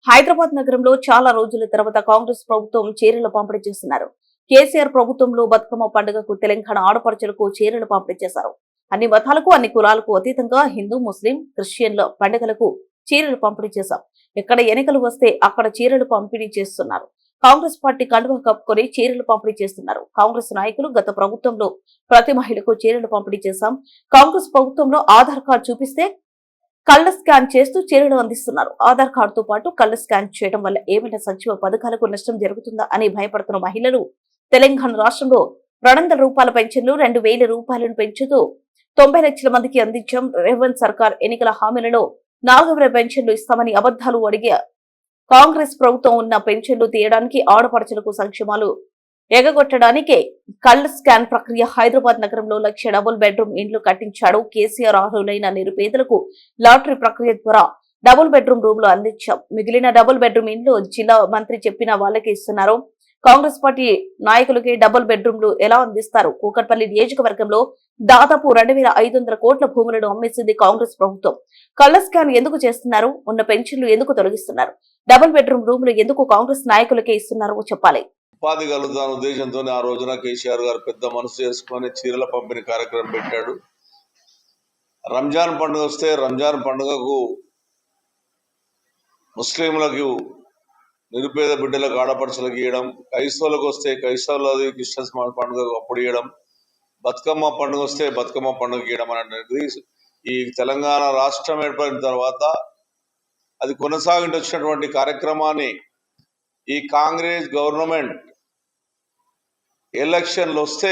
హైదరాబాద్ నగరంలో చాలా రోజుల తర్వాత కాంగ్రెస్ ప్రభుత్వం చీరలు పంపిణీ చేస్తున్నారు. కేసీఆర్ ప్రభుత్వంలో బతుకమ్మ పండుగకు తెలంగాణ ఆడపడుచులకు చీరలు పంపిణీ చేశారు. అన్ని మతాలకు అన్ని కులాలకు అతీతంగా హిందూ, ముస్లిం, క్రిస్టియన్ల పండుగలకు చీరలు పంపిణీ చేశాం. ఎక్కడ ఎన్నికలు వస్తే అక్కడ చీరలు పంపిణీ చేస్తున్నారు. కాంగ్రెస్ పార్టీ కండువా కప్పుకొని చీరలు పంపిణీ చేస్తున్నారు. కాంగ్రెస్ నాయకులు గత ప్రభుత్వంలో ప్రతి మహిళకు చీరలు పంపిణీ చేశాం. కాంగ్రెస్ ప్రభుత్వంలో ఆధార్ కార్డు చూపిస్తే కళ్ల స్కాన్ చేస్తూ చీరలు అందిస్తున్నారు. ఆధార్ కార్డుతో పాటు కళ్ల స్కాన్ చేయడం వల్ల ఏమైనా సంక్షేమ పథకాలకు నష్టం జరుగుతుందా అని భయపడుతున్న మహిళలు తెలంగాణ రాష్ట్రంలో 200 రూపాయల పెన్షన్లు 2000 రూపాయలను పెంచుతూ 90 లక్షల మందికి అందించాం. రేవంత్ సర్కార్ ఎన్నికల హామీలలో 4000 పెన్షన్లు ఇస్తామని అబద్దాలు అడిగే కాంగ్రెస్ ప్రభుత్వం ఉన్న పెన్షన్లు తీయడానికి ఆడపడుచులకు సంక్షేమాలు ఎగగొట్టడానికే కళ్ల స్కాన్ ప్రక్రియ. హైదరాబాద్ నగరంలో 1,00,000 డబుల్ బెడ్రూమ్ ఇండ్లు కట్టించాడు కేసీఆర్. అర్హులైన నిరుపేదలకు లాటరీ ప్రక్రియ ద్వారా డబుల్ బెడ్రూమ్ రూమ్లు అందించాం. మిగిలిన డబుల్ బెడ్రూమ్ ఇండ్లు జిల్లా మంత్రి చెప్పిన వాళ్ళకి ఇస్తున్నారు. కాంగ్రెస్ పార్టీ నాయకులకి డబుల్ బెడ్రూమ్లు ఎలా అందిస్తారు? కూకట్పల్లి నియోజకవర్గంలో దాదాపు 2,500 కోట్ల భూములను అమ్మేసింది కాంగ్రెస్ ప్రభుత్వం. కళ్ల స్కాన్ ఎందుకు చేస్తున్నారు? ఉన్న పెన్షన్లు ఎందుకు తొలగిస్తున్నారు? డబుల్ బెడ్రూమ్ రూమ్లు ఎందుకు కాంగ్రెస్ నాయకులకే ఇస్తున్నారో చెప్పాలి. ఉపాధి కలుగుతాన ఉద్దేశంతో ఆ రోజున కేసీఆర్ గారు పెద్ద మనసు చేసుకుని చీరల పంపిణీ కార్యక్రమం పెట్టాడు. రంజాన్ పండుగ వస్తే రంజాన్ పండుగకు ముస్లింలకు, నిరుపేద బిడ్డలకు, ఆడపడుచులకు ఇవ్వడం, క్రైస్తవులకు వస్తే క్రైస్తవులది క్రిస్టియన్స్ పండుగకు అప్పుడు ఇవ్వడం, బతుకమ్మ పండుగ వస్తే బతుకమ్మ పండుగ ఇవ్వడం అనేది ఈ తెలంగాణ రాష్ట్రం ఏర్పడిన తర్వాత అది కొనసాగించి వచ్చినటువంటి కార్యక్రమాన్ని ఈ కాంగ్రెస్ గవర్నమెంట్ ఎలక్షన్లు వస్తే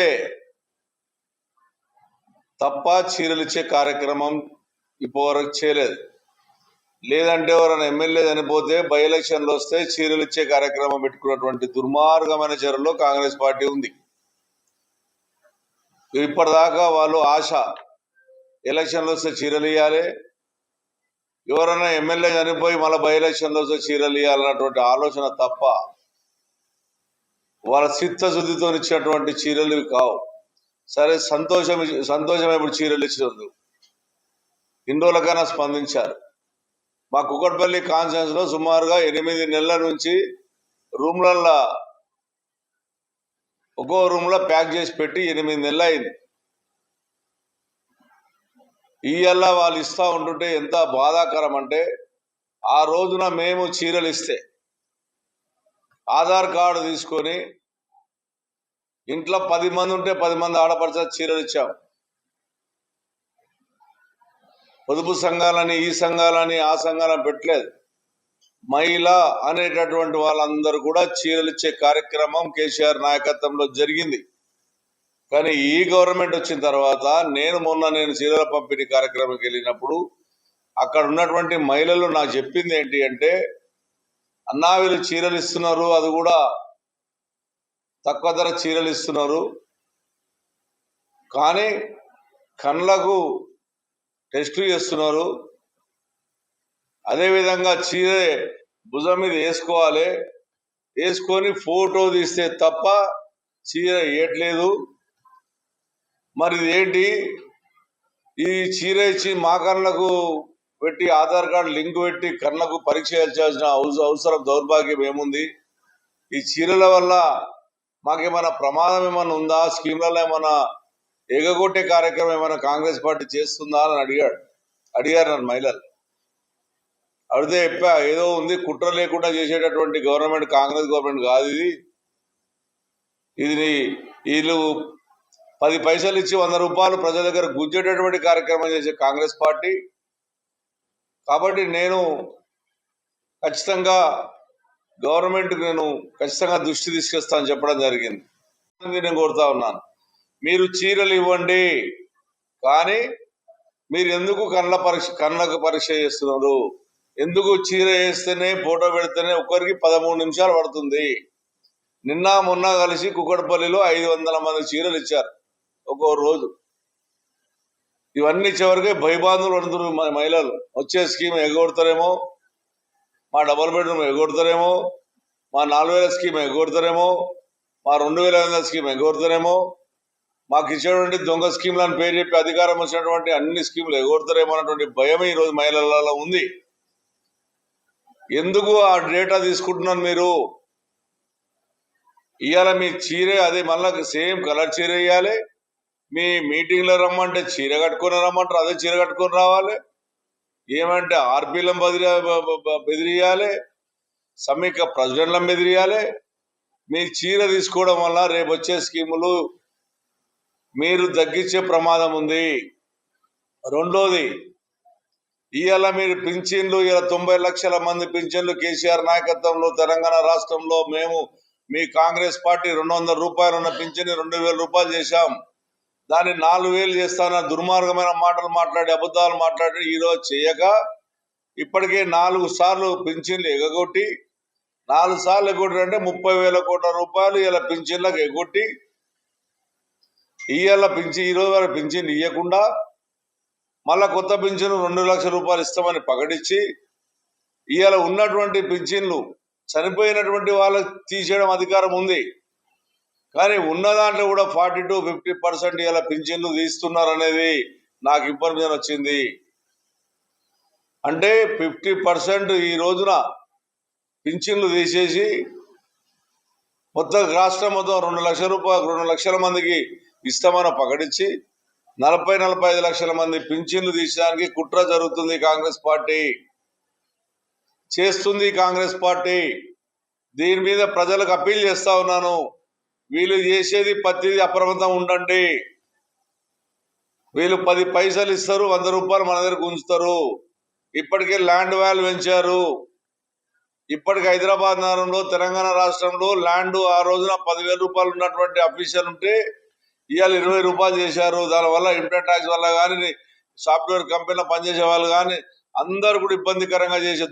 తప్ప చీరలు ఇచ్చే కార్యక్రమం ఇప్పటివరకు చేయలేదు. లేదంటే ఎవరైనా ఎమ్మెల్యే చనిపోతే బై ఎలక్షన్లు వస్తే చీరలు ఇచ్చే కార్యక్రమం పెట్టుకున్నటువంటి దుర్మార్గమైన చర్యలో కాంగ్రెస్ పార్టీ ఉంది. ఇప్పటిదాకా వాళ్ళు ఆశ ఎలక్షన్లు వస్తే చీరలు ఇవ్వాలి, ఎవరైనా ఎమ్మెల్యే చనిపోయి మళ్ళీ బై ఎలక్షన్లు వస్తే చీరలు ఇవ్వాలన్నటువంటి ఆలోచన తప్ప వాళ్ళ చిత్తశుద్ధితో ఇచ్చినటువంటి చీరలు కావు. సరే, సంతోషం ఇప్పుడు చీరలు ఇచ్చినందుకు ఇన్ని రోజులకైనా స్పందించారు. మా కుకట్పల్లి కాన్ఫరెన్స్ లో సుమారుగా 8 నెలల నుంచి రూమ్లల్లో ఒక్కో రూమ్ లో ప్యాక్ చేసి పెట్టి 8 నెలలు అయింది. ఇయ్యల్లా వాళ్ళు ఇస్తా ఉంటుంటే ఎంత బాధాకరం అంటే, ఆ రోజున మేము చీరలు ఇస్తే ఆధార్ కార్డు తీసుకొని ఇంట్లో 10 మంది ఉంటే 10 మంది ఆడపడుచు చీరలు ఇచ్చాం. పొదుపు సంఘాలని, ఈ సంఘాలని, ఆ సంఘాలని పెట్టలేదు. మహిళ అనేటటువంటి వాళ్ళందరూ కూడా చీరలు ఇచ్చే కార్యక్రమం కేసీఆర్ నాయకత్వంలో జరిగింది. కానీ ఈ గవర్నమెంట్ వచ్చిన తర్వాత నేను చీరల పంపిణీ కార్యక్రమంకి వెళ్ళినప్పుడు అక్కడ ఉన్నటువంటి మహిళలు నాకు చెప్పింది ఏంటి అంటే, అన్నా వీళ్ళు చీరలు ఇస్తున్నారు, అది కూడా తక్కువ ధర చీరలు ఇస్తున్నారు, కానీ కళ్ళకు టెస్టులు చేస్తున్నారు, అదేవిధంగా చీర భుజం మీద వేసుకోవాలి, వేసుకొని ఫోటో తీస్తే తప్ప చీర వేయట్లేదు. మరి ఏంటి ఈ చీర ఇచ్చి మా కళ్ళకు పెట్టి ఆధార్ కార్డు లింక్ పెట్టి కళ్ళకు పరీక్ష చేయాల్సిన అవసరం, దౌర్భాగ్యం ఏముంది? ఈ చీరల వల్ల మాకేమైనా ప్రమాదం ఏమైనా ఉందా? స్కీమ్లలో ఏమైనా ఎగగొట్టే కార్యక్రమం ఏమైనా కాంగ్రెస్ పార్టీ చేస్తుందా అని అడిగారు నన్ను మహిళలు. అడిగితే చెప్పా, ఏదో ఉంది, కుట్ర లేకుండా చేసేటటువంటి గవర్నమెంట్ కాంగ్రెస్ గవర్నమెంట్ కాదు ఇది వీళ్ళు 10 పైసలు ఇచ్చి 100 రూపాయలు ప్రజల దగ్గర గుంజేటటువంటి కార్యక్రమం చేసే కాంగ్రెస్ పార్టీ. కాబట్టి నేను ఖచ్చితంగా గవర్నమెంట్ ఖచ్చితంగా దృష్టి తీసుకొస్తానని చెప్పడం జరిగింది. నేను కోరుతా ఉన్నాను, మీరు చీరలు ఇవ్వండి, కానీ మీరు ఎందుకు కళ్ళకు పరీక్ష చేస్తున్నారు? ఎందుకు చీర వేస్తేనే ఫోటో పెడితేనే ఒక్కరికి 13 నిమిషాలు పడుతుంది? నిన్న మొన్న కలిసి కుకట్పల్లిలో 500 మంది చీరలు ఇచ్చారు ఒక్కో రోజు. ఇవన్నీ చివరికి భయబాంధులు పడుతున్నారు మహిళలు. వచ్చే స్కీమ్ ఎగొడతారేమో, మా డబుల్ బెడ్రూమ్ ఎగొడతారేమో, మా 4,000 స్కీమ్ ఎగొడతారేమో, మా 2,500 స్కీమ్ ఎగొడతారేమో, మాకు ఇచ్చేటువంటి దొంగ స్కీమ్లను పేరు చెప్పి అధికారం వచ్చినటువంటి అన్ని స్కీములు ఎగొడతారేమో అన్నటువంటి భయం ఈరోజు మహిళలలో ఉంది. ఎందుకు ఆ డేటా తీసుకుంటున్నారు మీరు? ఇవాళ మీ చీరే అదే మళ్ళా సేమ్ కలర్ చీర వేయాలి. మీ మీటింగ్లో రమ్మంటే చీర కట్టుకొని రమ్మంటారు, అదే చీర కట్టుకొని రావాలి. ఏమంటే ఆర్పీలం బెదిరియాలి, సమీక ప్రెసిడెంట్లను బెదిరియాలి. మీ చీర తీసుకోవడం వల్ల రేపు వచ్చే స్కీములు మీరు తగ్గించే ప్రమాదం ఉంది. రెండోది, ఇవాళ మీరు పింఛన్లు ఇలా 90 లక్షల మంది పింఛన్లు కేసీఆర్ నాయకత్వంలో తెలంగాణ రాష్ట్రంలో మేము మీ కాంగ్రెస్ పార్టీ 200 రూపాయలు ఉన్న పింఛన్ని 2000 రూపాయలు చేశాం. దాన్ని 4000 చేస్తానన్న దుర్మార్గమైన మాటలు మాట్లాడి అబద్ధాలు మాట్లాడి ఈరోజు చేయక ఇప్పటికే 4 సార్లు పింఛన్లు ఎగగొట్టి 4 సార్లు ఎగొట్టి అంటే 30,000 కోట్ల రూపాయలు ఇలా పింఛన్లకు ఎగొట్టి ఇవాళ ఈరోజు వరకు పింఛన్ ఇవ్వకుండా మళ్ళా కొత్త పింఛను 2 లక్షల రూపాయలు ఇస్తామని ప్రకటించి ఇవాళ ఉన్నటువంటి పింఛన్లు చనిపోయినటువంటి వాళ్ళకి తీసేయడం అధికారం ఉంది. కానీ ఉన్న దాంట్లో కూడా 40 to 50% ఇలా పింఛన్లు తీస్తున్నారు అనేది నాకు ఇన్ఫర్మేషన్ వచ్చింది. అంటే 50% ఈ రోజున పింఛన్లు తీసేసి మొత్తం రాష్ట్రం మొత్తం 2 లక్షల రూపాయలు 2 లక్షల మందికి ఇస్తామని ప్రకటించి 40-45 లక్షల మంది పింఛన్లు తీసడానికి కుట్ర జరుగుతుంది. కాంగ్రెస్ పార్టీ చేస్తుంది. కాంగ్రెస్ పార్టీ దీని మీద ప్రజలకు అప్పీల్ చేస్తా ఉన్నాను. వీళ్ళు చేసేది ప్రతిదీ అప్రమత్తం ఉండండి. వీళ్ళు 10 పైసలు ఇస్తారు, 100 రూపాయలు మన దగ్గర ఉంచుతారు. ఇప్పటికే ల్యాండ్ వాల్యూ పెంచారు. ఇప్పటికి హైదరాబాద్ నగరంలో తెలంగాణ రాష్ట్రంలో ల్యాండ్ ఆ రోజున 10,000 రూపాయలు ఉన్నటువంటి అఫీషియల్ ఉంటే ఇవాళ 20 రూపాయలు చేశారు. దానివల్ల ఇన్కమ్ ట్యాక్స్ వల్ల కానీ సాఫ్ట్వేర్ కంపెనీలో పనిచేసే వాళ్ళు కానీ అందరూ కూడా ఇబ్బందికరంగా చేసే